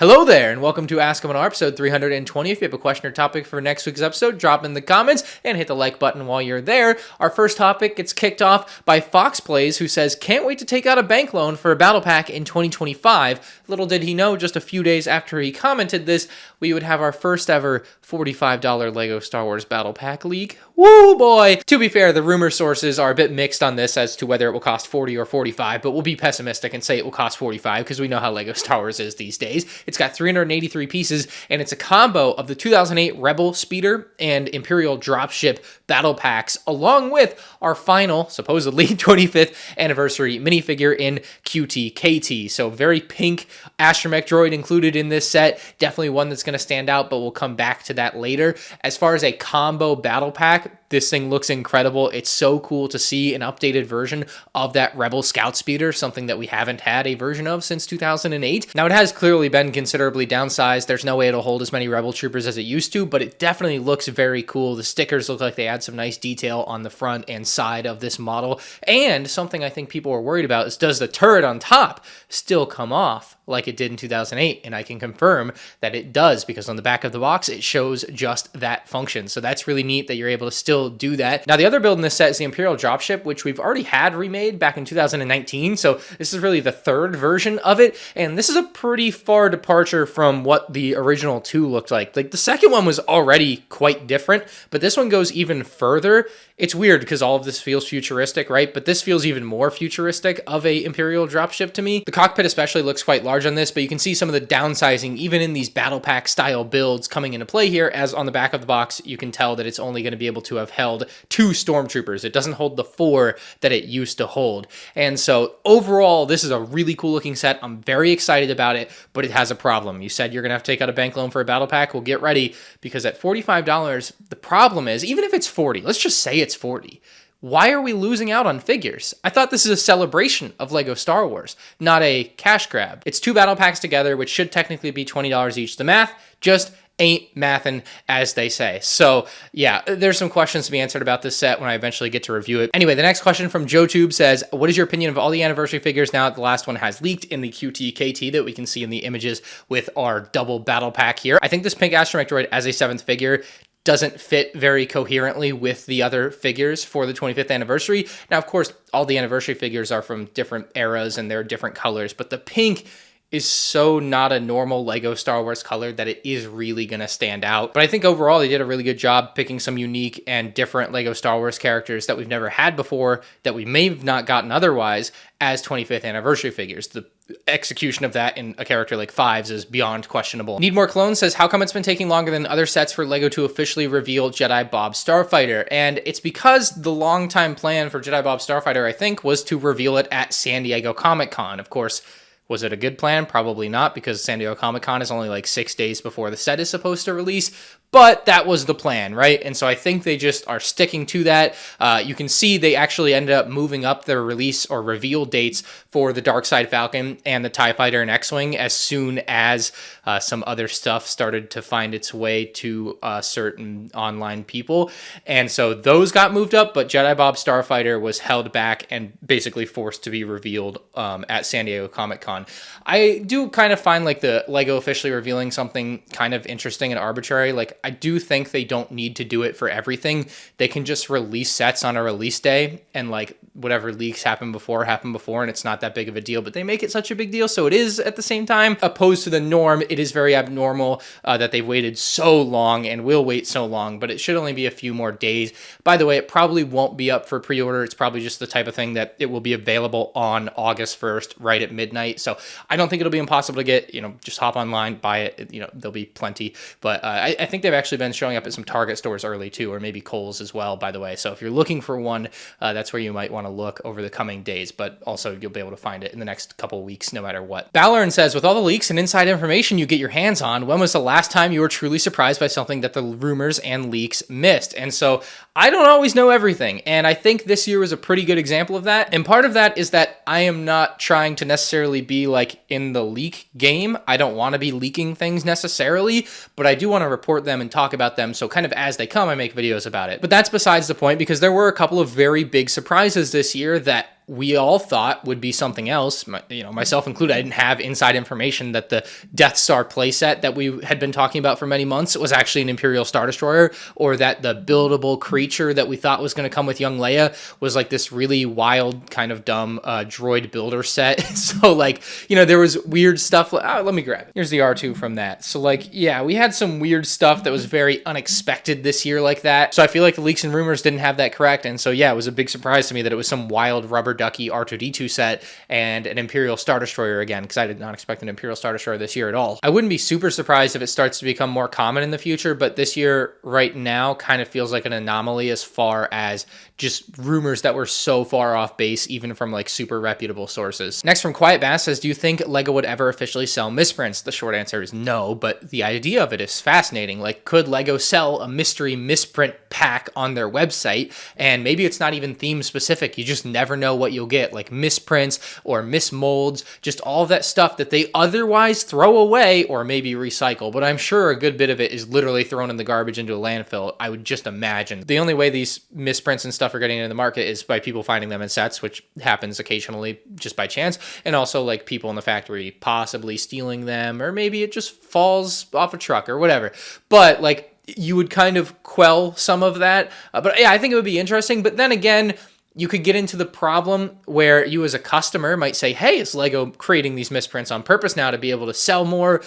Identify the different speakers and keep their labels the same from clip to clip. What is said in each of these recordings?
Speaker 1: Hello there, and welcome to Ask MandR episode 320. If you have a question or topic for next week's episode, drop in the comments and hit the like button while you're there. Our first topic gets kicked off by Fox Plays, who says, can't wait to take out a bank loan for a battle pack in 2025. Little did he know, just a few days after he commented this, we would have our first ever $45 LEGO Star Wars Battle Pack leak. Woo boy! To be fair, the rumor sources are a bit mixed on this as to whether it will cost 40 or 45, but we'll be pessimistic and say it will cost 45 because we know how LEGO Star Wars is these days. It's got 383 pieces, and it's a combo of the 2008 Rebel Speeder and Imperial Dropship battle packs, along with our final, supposedly, 25th anniversary minifigure in QT-KT. So very pink astromech droid included in this set. Definitely one that's going to stand out, but we'll come back to that later. As far as a combo battle pack, this thing looks incredible. It's so cool to see an updated version of that Rebel Scout Speeder, something that we haven't had a version of since 2008. Now, it has clearly been considerably downsized. There's no way it'll hold as many Rebel Troopers as it used to, but it definitely looks very cool. The stickers look like they add some nice detail on the front and side of this model. And something I think people are worried about is, does the turret on top still come off like it did in 2008? And I can confirm that it does, because on the back of the box, it shows just that function. So that's really neat that you're able to still do that. Now, the other build in this set is the Imperial Dropship, which we've already had remade back in 2019. So this is really the third version of it. And this is a pretty far departure from what the original two looked like. Like, the second one was already quite different, but this one goes even further. It's weird because all of this feels futuristic, right? But this feels even more futuristic of a Imperial Dropship to me. The cockpit especially looks quite large on this, but you can see some of the downsizing even in these battle pack style builds coming into play here, as on the back of the box, you can tell that it's only going to be able to have held 2 stormtroopers. It doesn't hold the 4 that it used to hold. And so overall, this is a really cool looking set. I'm very excited about it, but it has a problem. You said you're going to have to take out a bank loan for a battle pack. Well, get ready, because at $45, the problem is, even if it's 40, let's just say it's 40. Why are we losing out on figures? I thought this is a celebration of LEGO Star Wars, not a cash grab. It's 2 battle packs together, which should technically be $20 each. The math just ain't mathin', as they say. So yeah, there's some questions to be answered about this set when I eventually get to review it. Anyway, the next question from JoeTube says, what is your opinion of all the anniversary figures now that the last one has leaked in the QT-KT that we can see in the images with our double battle pack here? I think this pink astromech droid as a 7th figure doesn't fit very coherently with the other figures for the 25th anniversary. Now, of course, all the anniversary figures are from different eras and they're different colors, but the pink is so not a normal LEGO Star Wars color that it is really going to stand out. But I think overall they did a really good job picking some unique and different LEGO Star Wars characters that we've never had before, that we may have not gotten otherwise, as 25th anniversary figures. The execution of that in a character like Fives is beyond questionable. Need More Clones says, how come it's been taking longer than other sets for LEGO to officially reveal Jedi Bob Starfighter? And it's because the longtime plan for Jedi Bob Starfighter, I think, was to reveal it at San Diego Comic-Con. Of course, was it a good plan? Probably not, because San Diego Comic-Con is only like 6 days before the set is supposed to release. But that was the plan, right? And so I think they just are sticking to that. You can see they actually ended up moving up their release or reveal dates for the Darkside Falcon and the TIE Fighter and X-Wing as soon as some other stuff started to find its way to certain online people. And so those got moved up, but Jedi Bob Starfighter was held back and basically forced to be revealed at San Diego Comic-Con. I do kind of find like the LEGO officially revealing something kind of interesting and arbitrary. Like, I do think they don't need to do it for everything. They can just release sets on a release day, and like whatever leaks happen before, and it's not that big of a deal, but they make it such a big deal, so it is at the same time. Opposed to the norm, it is very abnormal that they've waited so long and will wait so long, but it should only be a few more days. By the way, it probably won't be up for pre-order. It's probably just the type of thing that it will be available on August 1st, right at midnight. So I don't think it'll be impossible to get. Just hop online, buy it. There'll be plenty, but I think they've actually been showing up at some Target stores early too, or maybe Kohl's as well, by the way. So if you're looking for one, that's where you might want to look over the coming days, but also you'll be able to find it in the next couple weeks no matter what. Ballern says, with all the leaks and inside information you get your hands on, when was the last time you were truly surprised by something that the rumors and leaks missed? And so I don't always know everything, and I think this year was a pretty good example of that. And part of that is that I am not trying to necessarily be like in the leak game. I don't want to be leaking things necessarily, but I do want to report them and talk about them. So kind of as they come, I make videos about it. But that's besides the point, because there were a couple of very big surprises this year that we all thought would be something else, myself included. I didn't have inside information that the Death Star playset that we had been talking about for many months was actually an Imperial Star Destroyer, or that the buildable creature that we thought was going to come with young Leia was like this really wild, kind of dumb droid builder set. So like, there was weird stuff. Let me grab it. Here's the R2 from that. So like, yeah, we had some weird stuff that was very unexpected this year like that. So I feel like the leaks and rumors didn't have that correct. And so yeah, it was a big surprise to me that it was some wild rubber ducky R2-D2 set and an Imperial Star Destroyer again, because I did not expect an Imperial Star Destroyer this year at all. I wouldn't be super surprised if it starts to become more common in the future, but this year right now kind of feels like an anomaly as far as just rumors that were so far off base, even from like super reputable sources. Next from Quiet Bass says, do you think LEGO would ever officially sell misprints? The short answer is no, but the idea of it is fascinating. Like, could LEGO sell a mystery misprint pack on their website? And maybe it's not even theme specific. You just never know what you'll get, like misprints or mismolds, just all of that stuff that they otherwise throw away or maybe recycle. But I'm sure a good bit of it is literally thrown in the garbage into a landfill, I would just imagine. The only way these misprints and stuff are getting into the market is by people finding them in sets, which happens occasionally just by chance, and also like people in the factory possibly stealing them, or maybe it just falls off a truck or whatever. But like, you would kind of quell some of that. But yeah, I think it would be interesting. But then again, you could get into the problem where you as a customer might say, hey, is LEGO creating these misprints on purpose now to be able to sell more?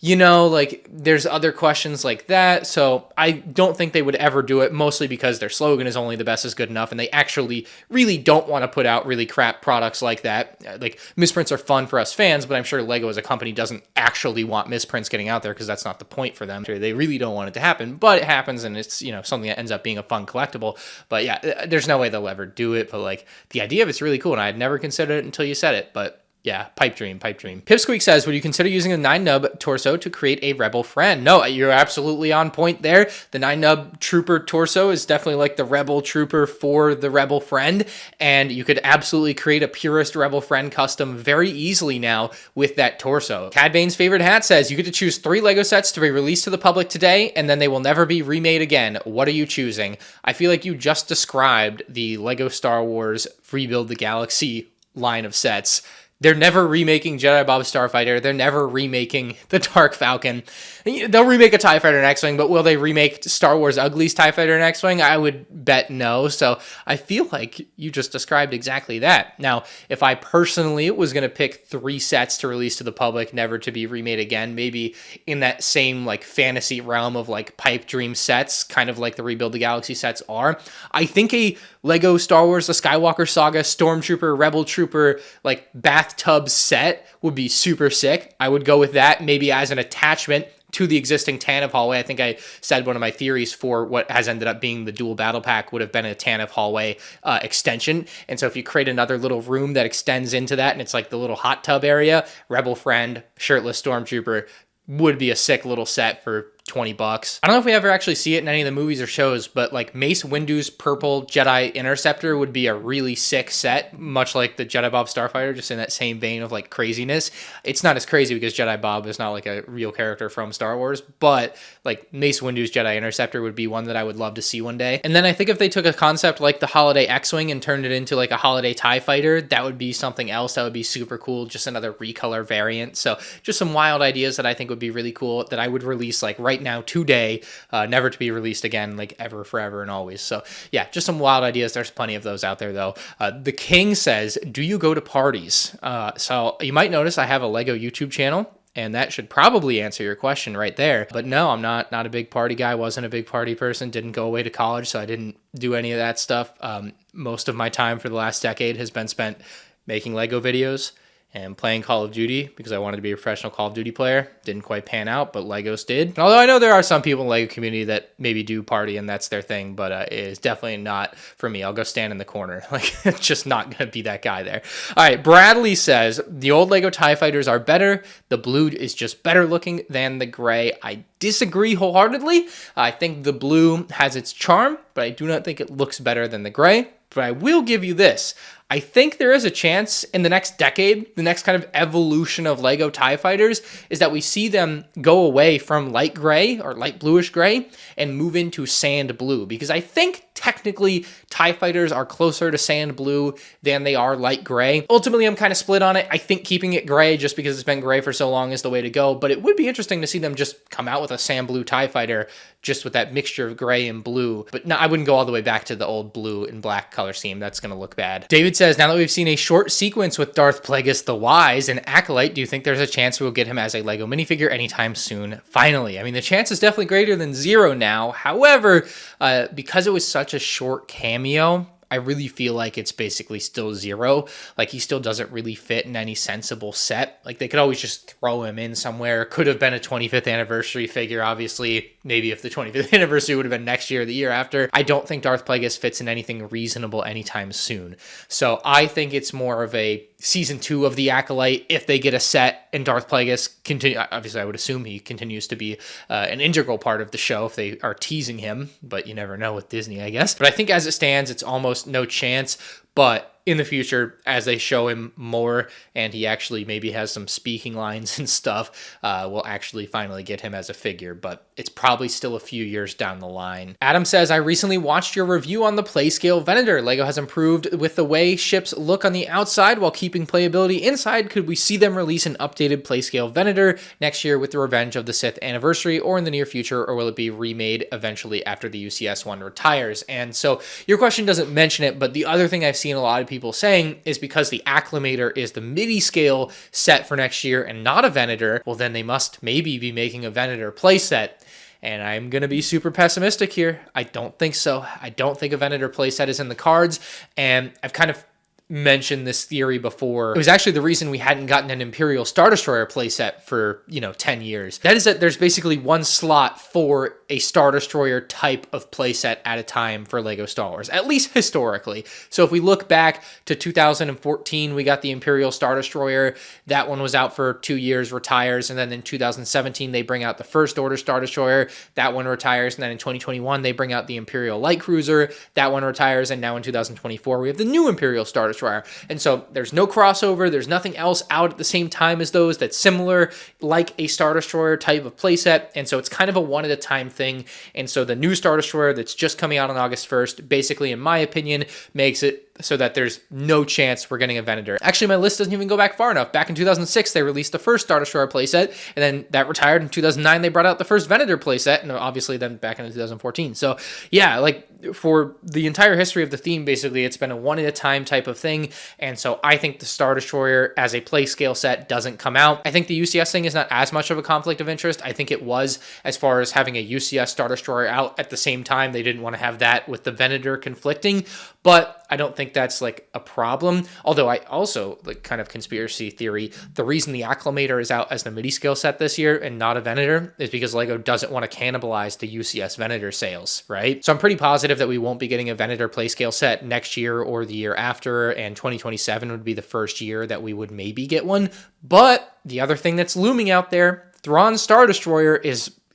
Speaker 1: Like there's other questions like that. So I don't think they would ever do it, mostly because their slogan is only the best is good enough. And they actually really don't want to put out really crap products like that. Like, misprints are fun for us fans, but I'm sure LEGO as a company doesn't actually want misprints getting out there, because that's not the point for them. They really don't want it to happen, but it happens, and it's, something that ends up being a fun collectible. But yeah, there's no way they'll ever do it. But like, the idea of it's really cool, and I had never considered it until you said it. But yeah, pipe dream. Pipsqueak says, would you consider using a 9-nub torso to create a rebel friend? No, you're absolutely on point there. The 9-nub trooper torso is definitely like the rebel trooper for the rebel friend, and you could absolutely create a purist rebel friend custom very easily now with that torso. Cad Bane's favorite hat says, you get to choose 3 LEGO sets to be released to the public today, and then they will never be remade again. What are you choosing? I feel like you just described the LEGO Star Wars Rebuild the Galaxy line of sets. They're never remaking Jedi Bob Starfighter. They're never remaking the Dark Falcon. They'll remake a TIE Fighter and X-Wing, but will they remake Star Wars Uglies TIE Fighter and X-Wing? I would bet no. So I feel like you just described exactly that. Now, if I personally was going to pick 3 sets to release to the public, never to be remade again, maybe in that same like fantasy realm of like pipe dream sets, kind of like the Rebuild the Galaxy sets are, I think a LEGO Star Wars The Skywalker Saga Stormtrooper Rebel Trooper like bathtub set would be super sick. I would go with that, maybe as an attachment to the existing TANF hallway. I think I said one of my theories for what has ended up being the dual battle pack would have been a TANF hallway extension. And so if you create another little room that extends into that, and it's like the little hot tub area, Rebel Friend, shirtless Stormtrooper would be a sick little set for $20. I don't know if we ever actually see it in any of the movies or shows, but like Mace Windu's purple Jedi Interceptor would be a really sick set, much like the Jedi Bob Starfighter, just in that same vein of like craziness. It's not as crazy because Jedi Bob is not like a real character from Star Wars, but like Mace Windu's Jedi Interceptor would be one that I would love to see one day. And then I think if they took a concept like the Holiday X-Wing and turned it into like a Holiday TIE Fighter, that would be something else that would be super cool, just another recolor variant. So just some wild ideas that I think would be really cool that I would release like right now today, never to be released again, like ever, forever, and always. So yeah, just some wild ideas. There's plenty of those out there though. The King says, do you go to parties? So you might notice I have a LEGO YouTube channel, and that should probably answer your question right there. But no, I'm not a big party guy, wasn't a big party person, didn't go away to college, so I didn't do any of that stuff. Most of my time for the last decade has been spent making LEGO videos and playing Call of Duty because I wanted to be a professional Call of Duty player. Didn't quite pan out, but Legos did. And although I know there are some people in the LEGO community that maybe do party and that's their thing, but it is definitely not for me. I'll go stand in the corner. Like, it's just not going to be that guy there. All right, Bradley says, the old LEGO TIE Fighters are better. The blue is just better looking than the gray. I disagree wholeheartedly. I think the blue has its charm, but I do not think it looks better than the gray. But I will give you this. I think there is a chance in the next decade, the next kind of evolution of Lego TIE Fighters is that we see them go away from light gray or light bluish gray and move into sand blue, because I think technically TIE Fighters are closer to sand blue than they are light gray. Ultimately, I'm kind of split on it. I think keeping it gray just because it's been gray for so long is the way to go, but it would be interesting to see them just come out with a sand blue TIE Fighter just with that mixture of gray and blue. But no, I wouldn't go all the way back to the old blue and black color scheme. That's going to look bad. David says, now that we've seen a short sequence with Darth Plagueis the Wise and Acolyte, do you think there's a chance we'll get him as a Lego minifigure anytime soon? Finally. I mean, the chance is definitely greater than 0 now. However, because it was such a short cameo, I really feel like it's basically still 0. Like, he still doesn't really fit in any sensible set. Like, they could always just throw him in somewhere. Could have been a 25th anniversary figure, obviously. Maybe if the 25th anniversary would have been next year or the year after. I don't think Darth Plagueis fits in anything reasonable anytime soon. So I think it's more of a season 2 of the Acolyte. If they get a set and Darth Plagueis continue, obviously I would assume he continues to be an integral part of the show if they are teasing him, but you never know with Disney, I guess. But I think as it stands, it's almost no chance. But in the future, as they show him more and he actually maybe has some speaking lines and stuff, we'll actually finally get him as a figure, but it's probably still a few years down the line. Adam says, I recently watched your review on the Playscale Venator. Lego has improved with the way ships look on the outside while keeping playability inside. Could we see them release an updated Playscale Venator next year with the Revenge of the Sith anniversary, or in the near future, or will it be remade eventually after the UCS one retires? And so your question doesn't mention it, but the other thing I've seen a lot of people saying is because the Acclimator is the MIDI scale set for next year and not a Venator, well then they must maybe be making a Venator playset. And I'm going to be super pessimistic here. I don't think so. I don't think a Venator playset is in the cards. And I've kind of mentioned this theory before. It was actually the reason we hadn't gotten an Imperial Star Destroyer playset for, 10 years. That is that there's basically one slot for a Star Destroyer type of playset at a time for Lego Star Wars, at least historically. So if we look back to 2014, we got the Imperial Star Destroyer. That one was out for 2 years, retires. And then in 2017, they bring out the First Order Star Destroyer. That one retires. And then in 2021, they bring out the Imperial Light Cruiser. That one retires. And now in 2024, we have the new Imperial Star Destroyer. And so there's no crossover. There's nothing else out at the same time as those that's similar, like a Star Destroyer type of playset. And so it's kind of a one-at-a-time thing. And so the new Star Destroyer that's just coming out on August 1st, basically, in my opinion, makes it so that there's no chance we're getting a Venator. Actually, my list doesn't even go back far enough. Back in 2006, they released the first Star Destroyer playset, and then that retired. In 2009, they brought out the first Venator playset, and obviously then back in 2014. So yeah, like for the entire history of the theme, basically, it's been a one-at-a-time type of thing, and so I think the Star Destroyer as a play scale set doesn't come out. I think the UCS thing is not as much of a conflict of interest. I think it was, as far as having a UCS Star Destroyer out at the same time. They didn't want to have that with the Venator conflicting, but I don't think that's like a problem. Although I also, like, kind of conspiracy theory, the reason the Acclimator is out as the MIDI scale set this year and not a Venator is because Lego doesn't want to cannibalize the UCS Venator sales, right? So I'm pretty positive that we won't be getting a Venator play scale set next year or the year after, and 2027 would be the first year that we would maybe get one. But the other thing that's looming out there, Thrawn Star Destroyer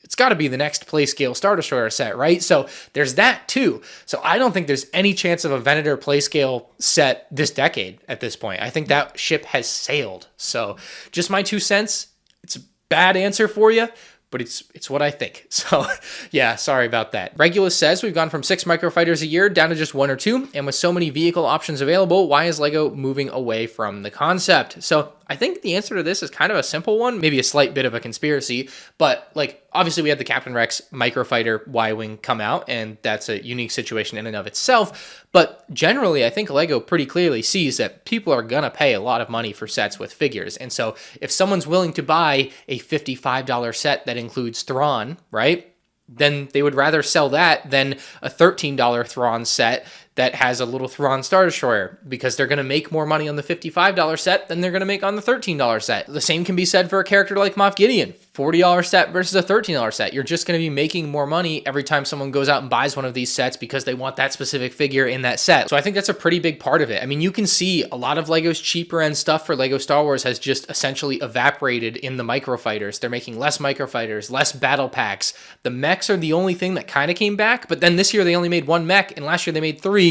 Speaker 1: it's got to be the next play scale Star Destroyer set, right? So there's that too. So I don't think there's any chance of a Venator play scale set this decade at this point. I think that ship has sailed. So just my 2 cents. It's a bad answer for you, but it's what I think. So yeah, sorry about that. Regulus says, we've gone from 6 microfighters a year down to just 1 or 2, and with so many vehicle options available, why is Lego moving away from the concept? So I think the answer to this is kind of a simple one, maybe a slight bit of a conspiracy, but like obviously we had the Captain Rex microfighter Y-Wing come out, and that's a unique situation in and of itself. But generally, I think Lego pretty clearly sees that people are gonna pay a lot of money for sets with figures. And so if someone's willing to buy a $55 set that includes Thrawn, right, then they would rather sell that than a $13 Thrawn set that has a little Thrawn Star Destroyer, because they're going to make more money on the $55 set than they're going to make on the $13 set. The same can be said for a character like Moff Gideon. $40 set versus a $13 set. You're just going to be making more money every time someone goes out and buys one of these sets because they want that specific figure in that set. So I think that's a pretty big part of it. I mean, you can see a lot of Lego's cheaper end stuff for Lego Star Wars has just essentially evaporated in the microfighters. They're making less microfighters, less battle packs. The mechs are the only thing that kind of came back, but then this year they only made 1 mech, and last year they made 3.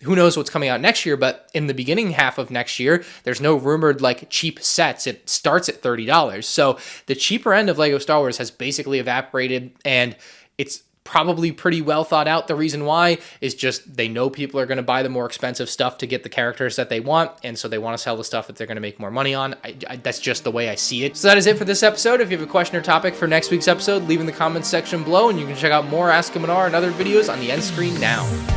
Speaker 1: who knows what's coming out next year, but in the beginning half of next year, there's no rumored like cheap sets. It starts at $30. So the cheaper end of Lego Star Wars has basically evaporated, and it's probably pretty well thought out. The reason why is just they know people are going to buy the more expensive stuff to get the characters that they want, and so they want to sell the stuff that they're going to make more money on. That's just the way I see it. So that is it for this episode. If you have a question or topic for next week's episode, leave in the comments section below, and you can check out more Ask MandR and other videos on the end screen now.